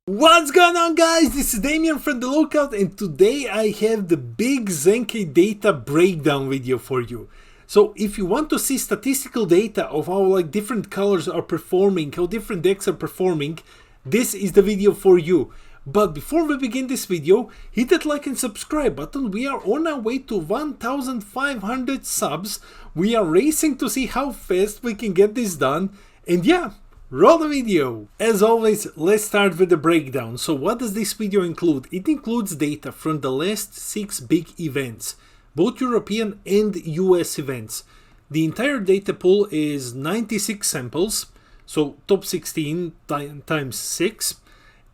What's going on, guys? This is Damien from The Lookout, and today I have the big Zenkai data breakdown video for you. So if you want to see statistical data of how different colors are performing, how different decks are performing, this is the video for you. But before we begin this video, hit that like and subscribe button. We are on our way to 1,500 subs. We are racing to see how fast we can get this done. And yeah, roll the video! As always, let's start with the breakdown. So what does this video include? It includes data from the last 6 big events, both European and US events. The entire data pool is 96 samples, so top 16 times 6.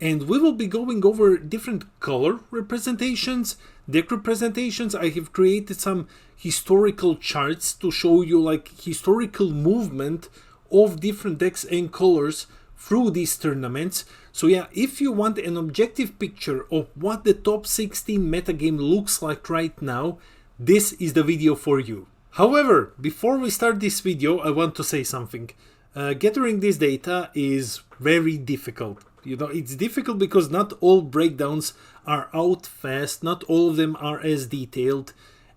And we will be going over different color representations, deck representations. I have created some historical charts to show you historical movement of different decks and colors through these tournaments. So yeah, if you want an objective picture of what the top 16 metagame looks like right now, this is the video for you. However, before we start this video, I want to say something. Gathering this data is very difficult. You know, it's difficult because not all breakdowns are out fast, not all of them are as detailed,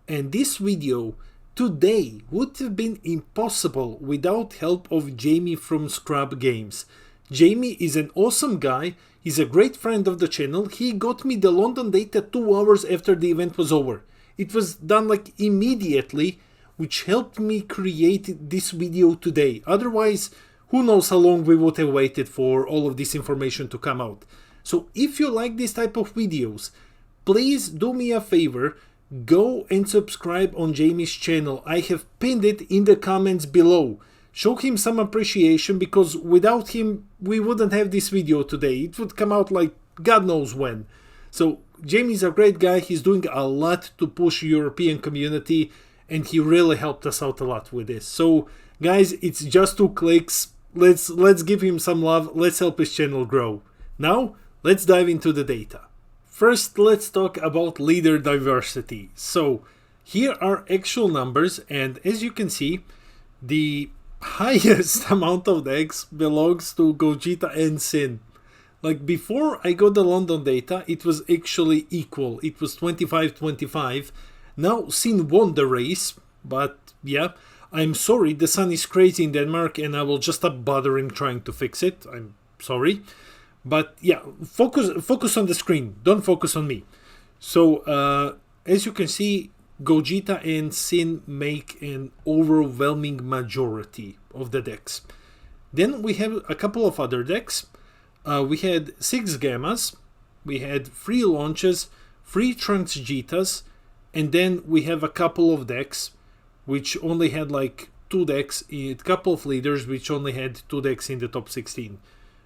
and this video today would have been impossible without help of Jamie from Scrub Games. Jamie is an awesome guy, he's a great friend of the channel. He got me the London data 2 hours after the event was over. It was done immediately, which helped me create this video today. Otherwise, who knows how long we would have waited for all of this information to come out. So if you like this type of videos, please do me a favor, go and subscribe on Jamie's channel. I have pinned it in the comments below. Show him some appreciation, because without him we wouldn't have this video today. It would come out God knows when. So Jamie's a great guy, he's doing a lot to push European community, and he really helped us out a lot with this. So guys, it's just 2 clicks. Let's give him some love, let's help his channel grow. Now, let's dive into the data. First, let's talk about leader diversity. So, here are actual numbers, and as you can see, the highest amount of decks belongs to Gogeta and Sin. Before I got the London data, it was actually equal. It was 25-25. Now, Sin won the race, but yeah, I'm sorry, the sun is crazy in Denmark and I will just stop bothering trying to fix it. I'm sorry. But yeah, focus on the screen, don't focus on me. So as you can see, Gogeta and Sin make an overwhelming majority of the decks. Then we have a couple of other decks. We had 6 Gammas, we had 3 launches, 3 Trunks Jetas, and then we have a couple of decks which only had 2 decks, a couple of leaders which only had 2 decks in the top 16.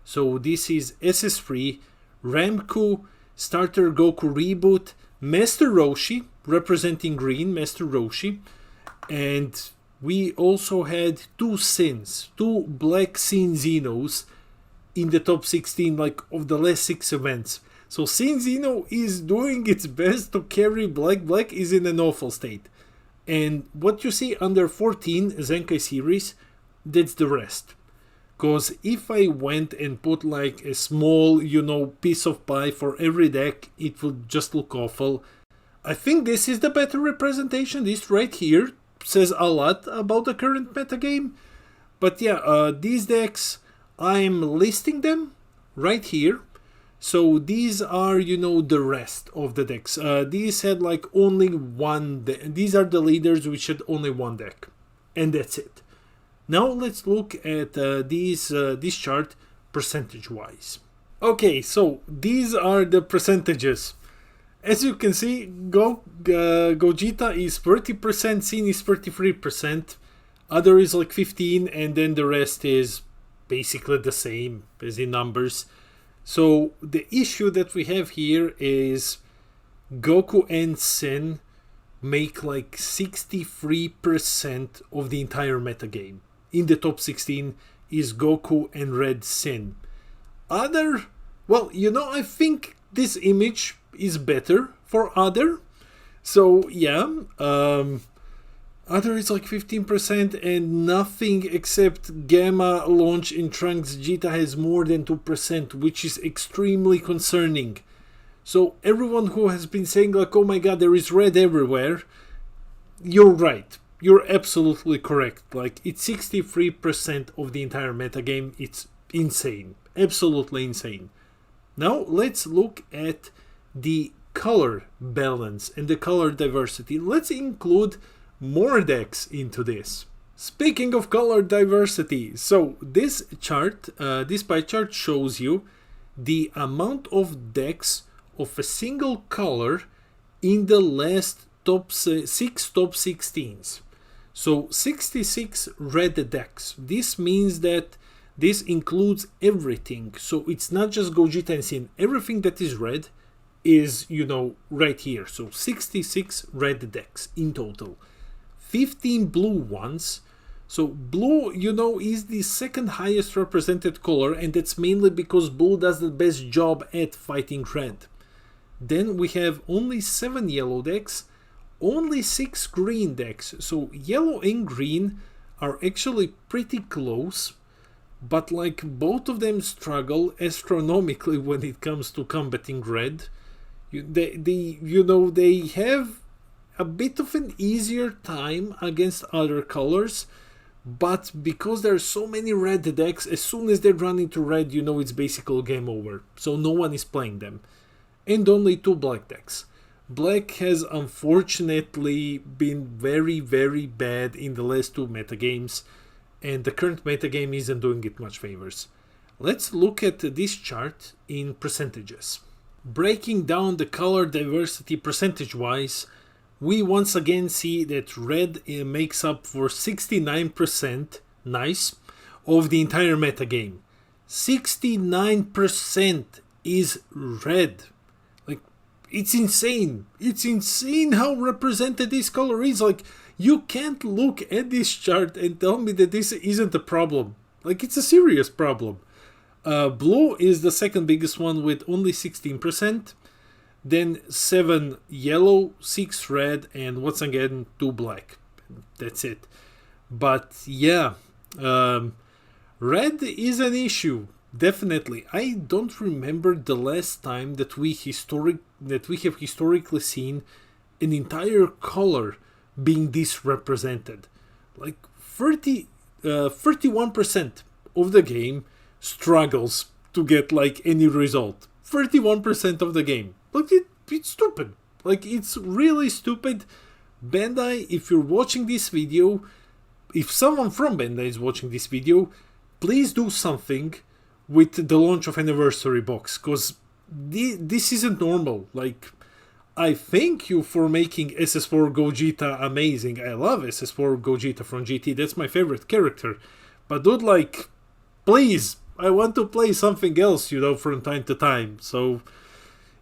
So this is SS3, Ramku, Starter Goku Reboot, Master Roshi, representing green, Master Roshi, and we also had 2 Sins, 2 Black Sin Xenos in the top 16 of the last 6 events. So Sin Xeno is doing its best to carry Black. Black is in an awful state. And what you see under 14 Zenkai series, that's the rest. Because if I went and put a small, piece of pie for every deck, it would just look awful. I think this is the better representation. This right here says a lot about the current metagame. But yeah, these decks, I'm listing them right here. So these are, the rest of the decks. These had only 1 deck. These are the leaders which had only 1 deck. And that's it. Now let's look at this chart percentage-wise. Okay, so these are the percentages. As you can see, Gogeta is 30%, Sin is 33%, other is 15%, and then the rest is basically the same as in numbers. So the issue that we have here is Goku and Sin make 63% of the entire metagame. In the top 16 is Goku and Red Sin. Other, well, I think this image is better for other. So yeah, Other is like 15%, and nothing except Gamma, Launch, and Trunks Jita has more than 2%, which is extremely concerning. So everyone who has been saying like, oh my god, there is red everywhere, you're right. You're absolutely correct. Like, it's 63% of the entire metagame. It's insane. Absolutely insane. Now let's look at the color balance and the color diversity. Let's include more decks into this. Speaking of color diversity, so this chart, this pie chart shows you the amount of decks of a single color in the last top 6 top 16s. So 66 red decks. This means that this includes everything. So it's not just Gogeta and Sin. Everything that is red is, you know, right here. So 66 red decks in total. 15 blue ones. So blue, you know, is the second highest represented color, and that's mainly because blue does the best job at fighting red. Then we have only 7 yellow decks, only 6 green decks. So yellow and green are actually pretty close, but like both of them struggle astronomically when it comes to combating red. They have a bit of an easier time against other colors, but because there are so many red decks, as soon as they run into red, you know it's basically game over. So no one is playing them. And only 2 black decks. Black has unfortunately been very, very bad in the last 2 metagames, and the current metagame isn't doing it much favors. Let's look at this chart in percentages. Breaking down the color diversity percentage-wise, we once again see that red makes up for 69%, nice, of the entire metagame. 69% is red. It's insane. It's insane how represented this color is. Like, you can't look at this chart and tell me that this isn't a problem. Like, it's a serious problem. Blue is the second biggest one with only 16%. Then 7 yellow, 6 red, and once again 2 black. That's it. But yeah, red is an issue. Definitely. I don't remember the last time that we have historically seen an entire color being this represented. Like 31% of the game struggles to get like any result. 31% of the game. Like it's stupid. Like, it's really stupid. Bandai, if you're watching this video, if someone from Bandai is watching this video, please do something with the launch of Anniversary Box, because this isn't normal. Like, I thank you for making SS4 Gogeta amazing. I love SS4 Gogeta from GT. That's my favorite character. But dude, like, please, I want to play something else, you know, from time to time. So,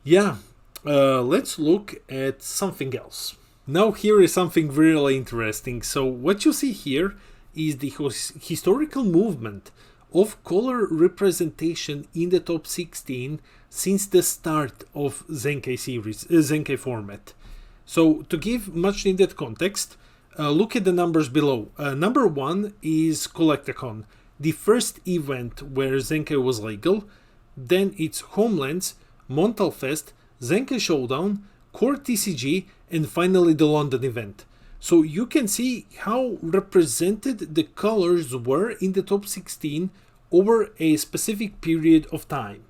yeah, let's look at something else. Now here is something really interesting. So what you see here is the historical movement of color representation in the top 16 since the start of Zenkai series, Zenkai format. So to give much needed context, look at the numbers below. Number 1 is Collecticon, the first event where Zenkai was legal. Then it's Homelands, Montalfest, Zenkai Showdown, Core TCG, and finally the London event. So you can see how represented the colors were in the top 16 over a specific period of time.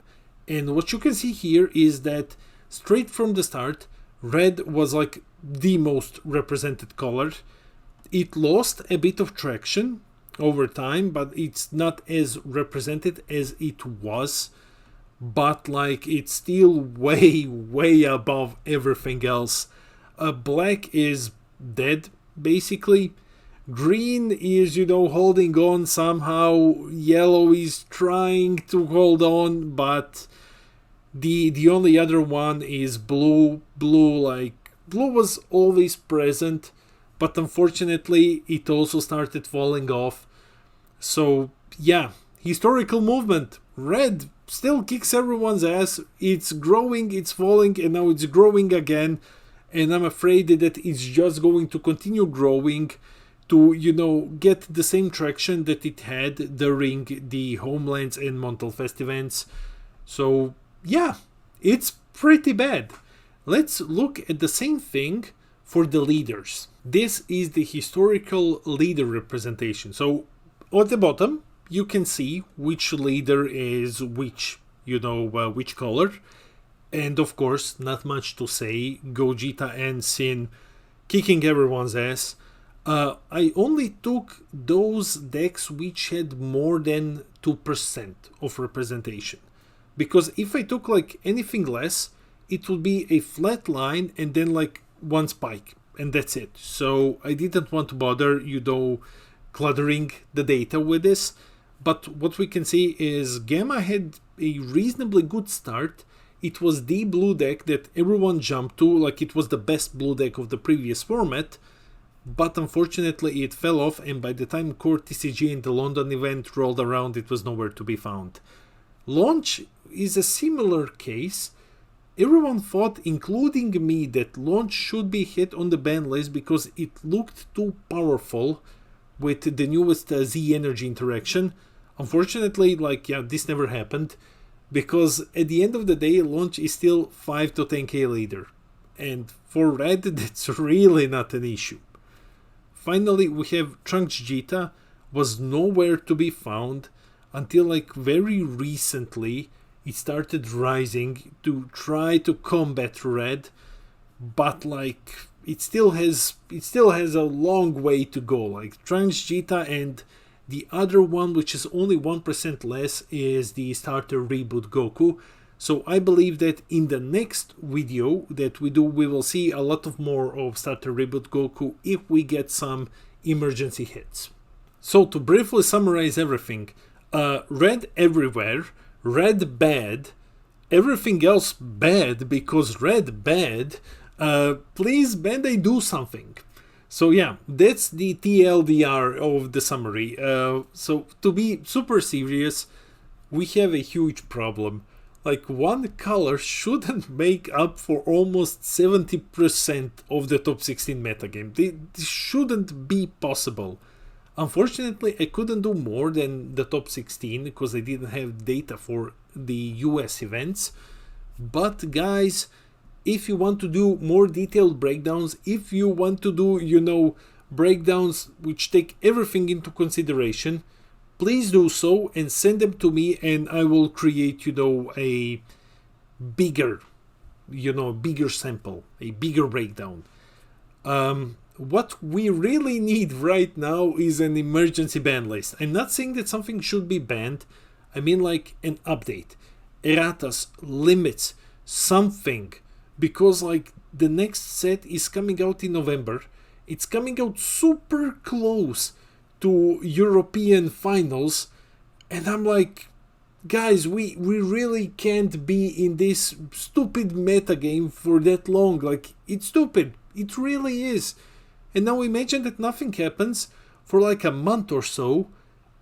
And what you can see here is that straight from the start, red was like the most represented color. It lost a bit of traction over time, but it's not as represented as it was. But like, it's still way above everything else. Black is dead, basically. Green is, you know, holding on somehow. Yellow is trying to hold on, but the only other one is blue. Blue was always present, but unfortunately it also started falling off. So yeah, historical movement. Red still kicks everyone's ass. It's growing, it's falling, and now it's growing again. And I'm afraid that it's just going to continue growing. to, you know, get the same traction that it had during the Homelands and Montalfest events. So yeah, it's pretty bad. Let's look at the same thing for the leaders. This is the historical leader representation. So at the bottom, you can see which leader is which, you know, which color. And of course, not much to say. Gogeta and Sin kicking everyone's ass. I only took those decks which had more than 2% of representation. Because if I took like anything less, it would be a flat line and then like one spike. And that's it. So I didn't want to bother, you know, cluttering the data with this. But what we can see is Gamma had a reasonably good start. It was the blue deck that everyone jumped to, like it was the best blue deck of the previous format, but unfortunately it fell off, and by the time Core TCG and the London event rolled around, it was nowhere to be found. Launch is a similar case. Everyone thought, including me, that Launch should be hit on the ban list because it looked too powerful with the newest Z Energy interaction. Unfortunately, like, yeah, this never happened. Because at the end of the day, Launch is still 5 to 10k leader. And for Red, that's really not an issue. Finally, we have Trunks Jita, was nowhere to be found until like very recently it started rising to try to combat Red. But like it still has a long way to go. Like Trunks Jita and the other one, which is only 1% less, is the starter reboot Goku. So I believe that in the next video that we do, we will see a lot of more of starter reboot Goku if we get some emergency hits. So to briefly summarize everything, Red everywhere, Red bad, everything else bad because Red bad, please Bandai do something. So yeah, that's the TLDR of the summary. So to be super serious, we have a huge problem. Like one color shouldn't make up for almost 70% of the top 16 metagame. This shouldn't be possible. Unfortunately, I couldn't do more than the top 16 because I didn't have data for the US events. But guys, if you want to do more detailed breakdowns, if you want to do, you know, breakdowns which take everything into consideration, please do so and send them to me and I will create, you know, a bigger sample, a bigger breakdown. What we really need right now is an emergency ban list. I'm not saying that something should be banned. I mean like an update, erratas, limits, something. Because like the next set is coming out in November. It's coming out super close to European finals. And I'm like, guys, we really can't be in this stupid metagame for that long. Like, it's stupid. It really is. And now imagine that nothing happens for like a month or so.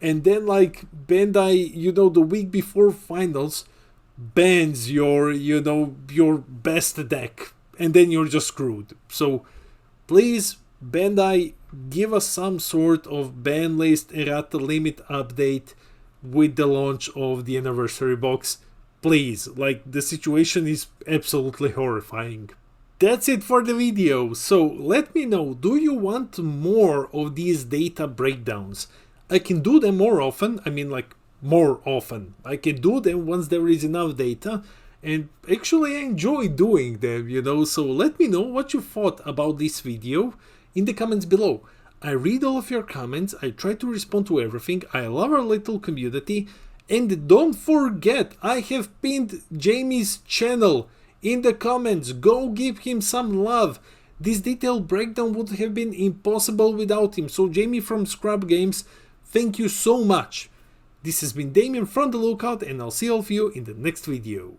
And then like Bandai, you know, the week before finals bans your, you know, your best deck. And then you're just screwed. So please, Bandai, give us some sort of ban list errata limit update with the launch of the anniversary box. Please, like the situation is absolutely horrifying. That's it for the video. So let me know, do you want more of these data breakdowns? I can do them more often. I mean like more often. I can do them once there is enough data. And actually I enjoy doing them, you know. So let me know what you thought about this video in the comments below. I read all of your comments, I try to respond to everything, I love our little community, and don't forget, I have pinned Jamie's channel in the comments, go give him some love. This detailed breakdown would have been impossible without him, so Jamie from Scrub Games, thank you so much. This has been Damien from The Lookout, and I'll see all of you in the next video.